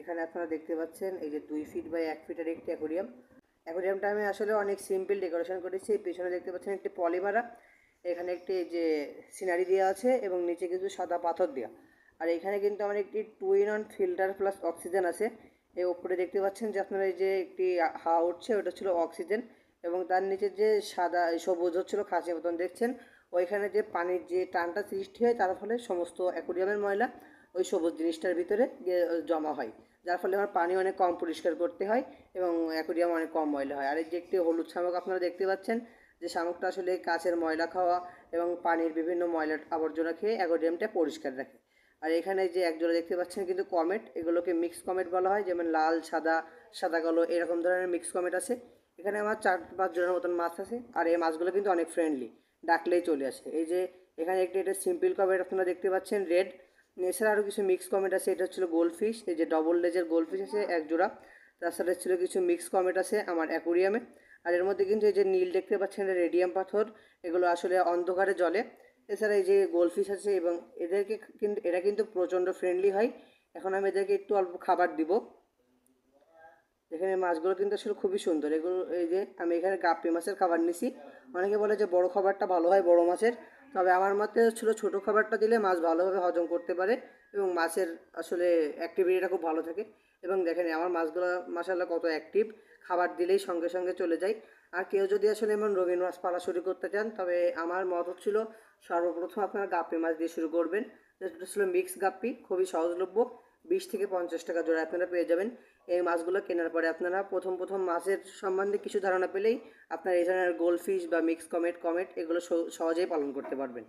এখানে আপনারা দেখতে পাচ্ছেন এই যে 2 ফিট বাই 1 ফিটের একটি অ্যাকোরিয়াম। অ্যাকোরিয়ামটা আমি আসলে অনেক সিম্পল ডেকোরেশন করেছি। পিছনে দেখতে পাচ্ছেন একটি পলি মারা, এখানে একটি যে সিনারি দেওয়া আছে এবং নিচে কিছু সাদা পাথর দেওয়া। আর এখানে কিন্তু আমার একটি 2 in 1 ফিল্টার প্লাস অক্সিজেন আছে। এই উপরে দেখতে পাচ্ছেন যে আপনারা এই যে একটি হাওয়া উঠছে, ওটা ছিল অক্সিজেন, এবং তার নিচে যে সাদা সবুজ হচ্ছিল খাঁচি মতন দেখছেন, ওইখানে যে পানির যে টানটা সৃষ্টি হয় তার ফলে সমস্ত অ্যাকোরিয়ামের ময়লা ওই সবুজ জিনিসটার ভিতরে জমা হয়, যার ফলে আমার পানি অনেক কম পরিষ্কার করতে হয় এবং অ্যাকোরিয়াম অনেক কম ময়লা হয়। আর এই যে একটি হলুদ শামুক আপনারা দেখতে পাচ্ছেন, যে শামুকটা আসলে কাচের ময়লা খাওয়া এবং পানির বিভিন্ন ময়লা আবর্জনা খেয়ে অ্যাকোরিয়ামটা পরিষ্কার রাখে। আর এখানে যে একজোড়া দেখতে পাচ্ছেন কিন্তু কমেট, এগুলোকে মিক্স কমেট বলা হয়, যেমন লাল সাদা, সাদা কালো এরকম ধরনের মিক্স কমেট আছে। এখানে আমার 4-5 জনের মতন মাছ আছে। আর এই মাছগুলো কিন্তু অনেক ফ্রেন্ডলি, ডাকলেই চলে আসে। এই যে এখানে এটা সিম্পল কমেট আপনারা দেখতে পাচ্ছেন রেড। এছাড়া আরও কিছু মিক্স কমেট আছে, এটা হচ্ছিলো গোল্ডফিশ, এই যে ডবল লেজের গোল্ডফিশ আছে এক জোড়া। তাছাড়া ছিল কিছু মিক্স কমেট আছে আমার অ্যাকোরিয়ামে। আর এর মধ্যে কিন্তু এই যে নীল দেখতে পাচ্ছেন রেডিয়াম পাথর, এগুলো আসলে অন্ধকারে জ্বলে। এছাড়া এই যে গোল্ডফিশ আছে এবং এরা কিন্তু প্রচণ্ড ফ্রেন্ডলি হয়। এখন আমি এদেরকে একটু অল্প খাবার দিব। এখানে মাছগুলো কিন্তু আসলে খুবই সুন্দর। এগুলো এই যে আমি এখানে গাপ্পি মাছের খাবার নিছি। অনেকে বলে যে বড় খাবারটা ভালো হয় বড় মাছের, তবে আমার মতে ছিল ছোটো খাবারটা দিলে মাছ ভালোভাবে হজম করতে পারে এবং মাছের আসলে অ্যাক্টিভিটিটা খুব ভালো থাকে। এবং দেখেন আমার মাছগুলো মাশাআল্লাহ কত অ্যাক্টিভ, খাবার দিলেই সঙ্গে সঙ্গে চলে যায়। আর কেউ যদি আসলে এমন রঙিন মাছ পালা শুরু করতে চান, তবে আমার মত হচ্ছিল সর্বপ্রথম আপনারা গাপ্পি মাছ দিয়ে শুরু করবেন। যেটা ছিল মিক্স গাপ্পি, খুবই সহজলভ্য, 20 থেকে 50 টাকা জোড়া আপনারা পেয়ে যাবেন। এই মাছগুলো কেনার পরে আপনারা প্রথম মাছের সম্বন্ধে কিছু ধারণা পেলেই আপনারা এই ধরনের গোল্ডফিশ বা মিক্স কমেট এগুলো সহজেই পালন করতে পারবেন।